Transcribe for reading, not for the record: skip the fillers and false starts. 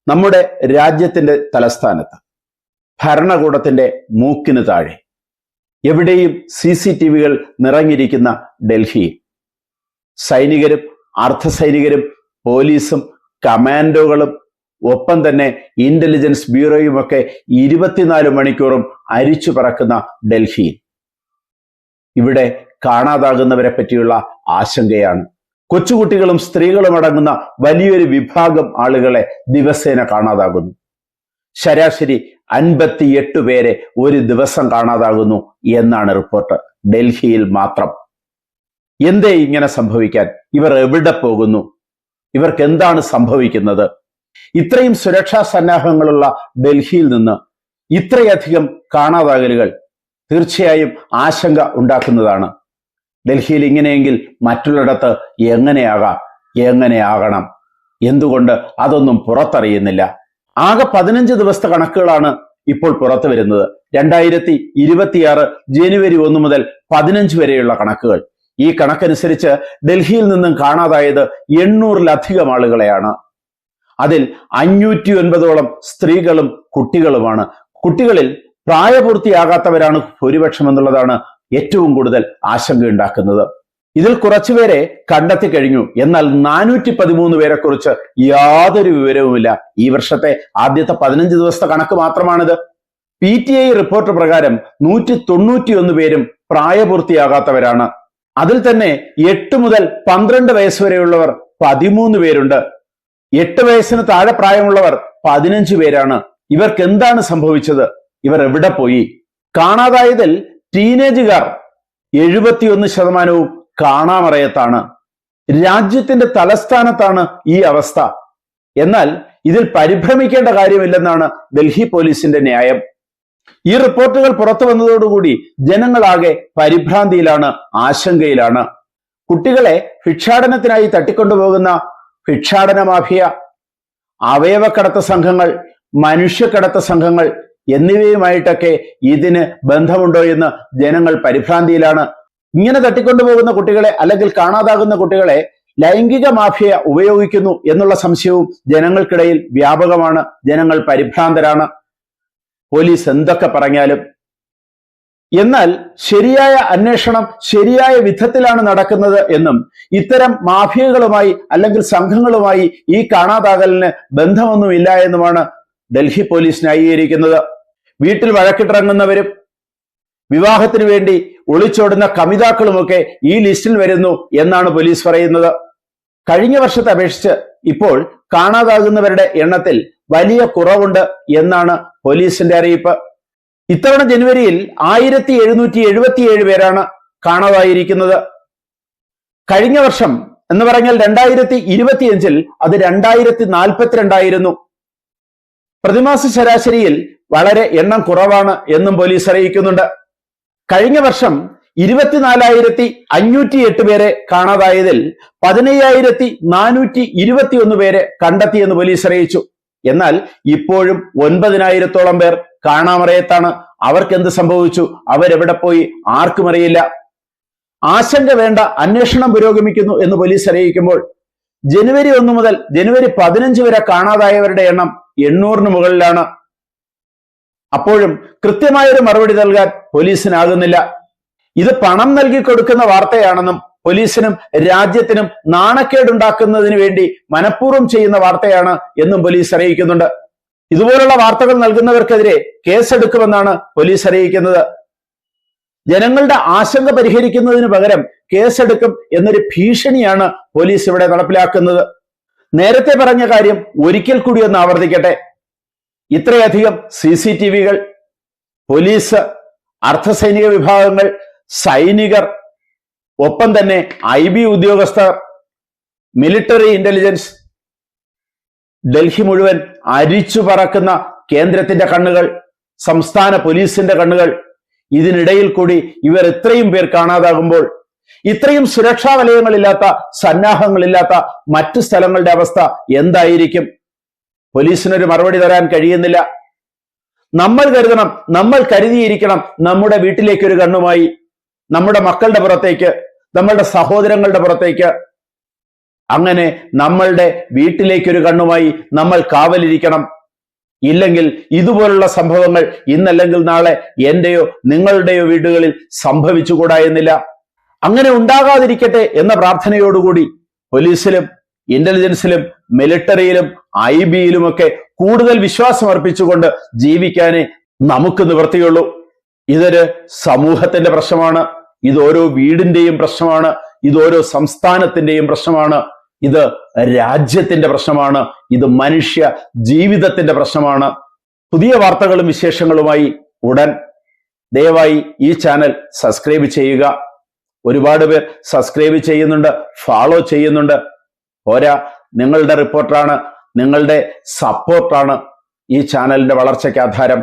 നമ്മുടെ രാജ്യത്തിന്റെ തലസ്ഥാനത്ത് ഭരണകൂടത്തിന്റെ മൂക്കിന് താഴെ എവിടെയും CCTV-കൾ നിറഞ്ഞിരിക്കുന്ന ഡൽഹിയിൽ സൈനികരും അർദ്ധസൈനികരും പോലീസും കമാൻഡോകളും ഒപ്പം തന്നെ ഇന്റലിജൻസ് ബ്യൂറോയുമൊക്കെ 24 മണിക്കൂറും അരിച്ചു പറക്കുന്ന ഡൽഹിയിൽ ഇവിടെ കാണാതാകുന്നവരെ പറ്റിയുള്ള ആശങ്കയാണ്. കൊച്ചുകുട്ടികളും സ്ത്രീകളും അടങ്ങുന്ന വലിയൊരു വിഭാഗം ആളുകളെ ദിവസേന കാണാതാകുന്നു. ശരാശരി 58 പേരെ ഒരു ദിവസം കാണാതാകുന്നു എന്നാണ് റിപ്പോർട്ട്. ഡൽഹിയിൽ മാത്രം. എന്തേ ഇങ്ങനെ സംഭവിക്കാൻ? ഇവർ എവിടെ പോകുന്നു? ഇവർക്ക് എന്താണ് സംഭവിക്കുന്നത്? ഇത്രയും സുരക്ഷാ സന്നാഹങ്ങളുള്ള ഡൽഹിയിൽ നിന്ന് ഇത്രയധികം കാണാതാകലുകൾ തീർച്ചയായും ആശങ്ക ഉണ്ടാക്കുന്നതാണ്. ഡൽഹിയിൽ ഇങ്ങനെയെങ്കിൽ മറ്റുള്ളിടത്ത് എങ്ങനെയാകണം? എന്തുകൊണ്ട് അതൊന്നും പുറത്തറിയുന്നില്ല? ആകെ 15 ദിവസത്തെ കണക്കുകളാണ് ഇപ്പോൾ പുറത്തു വരുന്നത്. 2026 ജനുവരി 1 മുതൽ 15 വരെയുള്ള കണക്കുകൾ. ഈ കണക്കനുസരിച്ച് ഡൽഹിയിൽ നിന്നും കാണാതായത് 800-ലധികം ആളുകളെയാണ്. അതിൽ 509ഓളം സ്ത്രീകളും കുട്ടികളുമാണ്. കുട്ടികളിൽ പ്രായപൂർത്തിയാകാത്തവരാണ് ഭൂരിപക്ഷം എന്നുള്ളതാണ് ഏറ്റവും കൂടുതൽ ആശങ്കയുണ്ടാക്കുന്നത്. ഇതിൽ കുറച്ചുപേരെ കണ്ടെത്തി കഴിഞ്ഞു. എന്നാൽ 413 പേരെ കുറിച്ച് യാതൊരു വിവരവുമില്ല. ഈ വർഷത്തെ ആദ്യത്തെ 15 ദിവസത്തെ കണക്ക് മാത്രമാണിത്. PTI റിപ്പോർട്ട് പ്രകാരം 191 പേരും പ്രായപൂർത്തിയാകാത്തവരാണ്. അതിൽ തന്നെ 8 മുതൽ 12 വയസ്സ് വരെയുള്ളവർ 13 പേരുണ്ട്. 8 വയസ്സിന് താഴെ പ്രായമുള്ളവർ 15 പേരാണ്. ഇവർക്ക് എന്താണ് സംഭവിച്ചത്? ഇവർ എവിടെ പോയി? കാണാതായതിൽ ടീനേജുകാർ 71% കാണാമറയത്താണ്. രാജ്യത്തിന്റെ തലസ്ഥാനത്താണ് ഈ അവസ്ഥ. എന്നാൽ ഇതിൽ പരിഭ്രമിക്കേണ്ട കാര്യമില്ലെന്നാണ് ഡൽഹി പോലീസിന്റെ ന്യായം. ഈ റിപ്പോർട്ടുകൾ പുറത്തു വന്നതോടുകൂടി ജനങ്ങളാകെ പരിഭ്രാന്തിയിലാണ്, ആശങ്കയിലാണ്. കുട്ടികളെ ഭിക്ഷാടനത്തിനായി തട്ടിക്കൊണ്ടുപോകുന്ന ഭിക്ഷാടന മാഫിയ, അവയവക്കടത്ത് സംഘങ്ങൾ, മനുഷ്യക്കടത്ത് സംഘങ്ങൾ എന്നിവയുമായിട്ടൊക്കെ ഇതിന് ബന്ധമുണ്ടോ എന്ന് ജനങ്ങൾ പരിഭ്രാന്തിയിലാണ്. ഇങ്ങനെ തട്ടിക്കൊണ്ടുപോകുന്ന കുട്ടികളെ അല്ലെങ്കിൽ കാണാതാകുന്ന കുട്ടികളെ ലൈംഗിക മാഫിയ ഉപയോഗിക്കുന്നു എന്നുള്ള സംശയവും ജനങ്ങൾക്കിടയിൽ വ്യാപകമാണ്. ജനങ്ങൾ പരിഭ്രാന്തരാണ്. പോലീസ് എന്തൊക്കെ പറഞ്ഞാലും. എന്നാൽ ശരിയായ അന്വേഷണം ശരിയായ വിധത്തിലാണ് നടക്കുന്നത് എന്നും ഇത്തരം മാഫിയകളുമായി അല്ലെങ്കിൽ സംഘങ്ങളുമായി ഈ കാണാതാകലിന് ബന്ധമൊന്നുമില്ല എന്നുമാണ് ഡൽഹി പോലീസ് ന്യായീകരിക്കുന്നത്. വീട്ടിൽ വഴക്കിട്ടിറങ്ങുന്നവരും വിവാഹത്തിന് വേണ്ടി ഒളിച്ചോടുന്ന കമിതാക്കളുമൊക്കെ ഈ ലിസ്റ്റിൽ വരുന്നു എന്നാണ് പോലീസ് പറയുന്നത്. കഴിഞ്ഞ വർഷത്തെ അപേക്ഷിച്ച് ഇപ്പോൾ കാണാതാകുന്നവരുടെ എണ്ണത്തിൽ വലിയ കുറവുണ്ട് എന്നാണ് പോലീസിന്റെ അറിയിപ്പ്. ഇത്തവണ ജനുവരിയിൽ 1777 പേരാണ് കാണാതായിരിക്കുന്നത്. കഴിഞ്ഞ വർഷം എന്ന് പറഞ്ഞാൽ 2025 അത് 2042 ആയിരുന്നു. പ്രതിമാസ ശരാശരിയിൽ വളരെ എണ്ണം കുറവാണ് എന്നും പോലീസ് അറിയിക്കുന്നുണ്ട്. കഴിഞ്ഞ വർഷം 24,508 പേരെ കാണാതായതിൽ 15,421 പേരെ കണ്ടെത്തിയെന്ന് പോലീസ് അറിയിച്ചു. എന്നാൽ ഇപ്പോഴും 9,000-ഓളം പേർ കാണാമറയത്താണ്. അവർക്ക് എന്ത് സംഭവിച്ചു? അവരെവിടെ പോയി? ആർക്കും അറിയില്ല. ആശങ്ക വേണ്ട, അന്വേഷണം പുരോഗമിക്കുന്നു എന്ന് പോലീസ് അറിയിക്കുമ്പോൾ ജനുവരി 1 മുതൽ ജനുവരി 15 വരെ കാണാതായവരുടെ എണ്ണം 800-ന് മുകളിലാണ്. അപ്പോഴും കൃത്യമായൊരു മറുപടി നൽകാൻ പോലീസിനാകുന്നില്ല. ഇത് പണം നൽകി കൊടുക്കുന്ന വാർത്തയാണെന്നും പോലീസിനും രാജ്യത്തിനും നാണക്കേടുണ്ടാക്കുന്നതിന് വേണ്ടി മനഃപൂർവ്വം ചെയ്യുന്ന വാർത്തയാണ് എന്നും പോലീസ് അറിയിക്കുന്നുണ്ട്. ഇതുപോലുള്ള വാർത്തകൾ നൽകുന്നവർക്കെതിരെ കേസെടുക്കുമെന്നാണ് പോലീസ് അറിയിക്കുന്നത്. ജനങ്ങളുടെ ആശങ്ക പരിഹരിക്കുന്നതിന് പകരം കേസെടുക്കും എന്നൊരു ഭീഷണിയാണ് പോലീസ് ഇവിടെ നടപ്പിലാക്കുന്നത്. നേരത്തെ പറഞ്ഞ കാര്യം ഒരിക്കൽ കൂടി ഒന്ന് ആവർത്തിക്കട്ടെ. ഇത്രയധികം CCTV-കൾ, പോലീസ്, അർദ്ധസൈനിക വിഭാഗങ്ങൾ, സൈനികർ, ഒപ്പം തന്നെ IB ഉദ്യോഗസ്ഥർ, മിലിറ്ററി ഇന്റലിജൻസ്, ഡൽഹി മുഴുവൻ അരിച്ചു പറക്കുന്ന കേന്ദ്രത്തിന്റെ കണ്ണുകൾ, സംസ്ഥാന പോലീസിന്റെ കണ്ണുകൾ. ഇതിനിടയിൽ കൂടി ഇവർ ഇത്രയും പേർ കാണാതാകുമ്പോൾ ഇത്രയും സുരക്ഷാ വലയങ്ങളില്ലാത്ത, സന്നാഹങ്ങളില്ലാത്ത മറ്റു സ്ഥലങ്ങളുടെ അവസ്ഥ എന്തായിരിക്കും? പോലീസിനൊരു മറുപടി തരാൻ കഴിയുന്നില്ല. നമ്മൾ കരുതണം, നമ്മൾ കരുതിയിരിക്കണം. നമ്മുടെ വീട്ടിലേക്ക് ഒരു കണ്ണുമായി, നമ്മുടെ മക്കളുടെ പുറത്തേക്ക്, നമ്മളുടെ സഹോദരങ്ങളുടെ പുറത്തേക്ക്. അങ്ങനെ നമ്മളുടെ വീട്ടിലേക്കൊരു കണ്ണുമായി നമ്മൾ കാവലിരിക്കണം. ഇല്ലെങ്കിൽ ഇതുപോലുള്ള സംഭവങ്ങൾ ഇന്നല്ലെങ്കിൽ നാളെ എന്റെയോ നിങ്ങളുടെയോ വീടുകളിൽ സംഭവിച്ചുകൂടാ എന്നില്ല. അങ്ങനെ ഉണ്ടാകാതിരിക്കട്ടെ എന്ന പ്രാർത്ഥനയോടുകൂടി പോലീസിലും ഇന്റലിജൻസിലും മിലിറ്ററിയിലും IB-യിലുമൊക്കെ കൂടുതൽ വിശ്വാസം അർപ്പിച്ചുകൊണ്ട് ജീവിക്കാനേ നമുക്ക് നിവൃത്തിയുള്ളൂ. ഇതൊരു സമൂഹത്തിന്റെ പ്രശ്നമാണ്, ഇത് ഓരോ വീടിന്റെയും പ്രശ്നമാണ്, ഇത് ഓരോ സംസ്ഥാനത്തിന്റെയും പ്രശ്നമാണ്, ഇത് രാജ്യത്തിന്റെ പ്രശ്നമാണ്, ഇത് മനുഷ്യ ജീവിതത്തിന്റെ പ്രശ്നമാണ്. പുതിയ വാർത്തകളും വിശേഷങ്ങളുമായി ഉടൻ ദയവായി ഈ ചാനൽ സബ്സ്ക്രൈബ് ചെയ്യുക. ഒരുപാട് പേർ സബ്സ്ക്രൈബ് ചെയ്യുന്നുണ്ട്, ഫോളോ ചെയ്യുന്നുണ്ട്. പോരാ, നിങ്ങളുടെ റിപ്പോർട്ടാണ്, നിങ്ങളുടെ സപ്പോർട്ടാണ് ഈ ചാനലിന്റെ വളർച്ചയ്ക്ക് ആധാരം.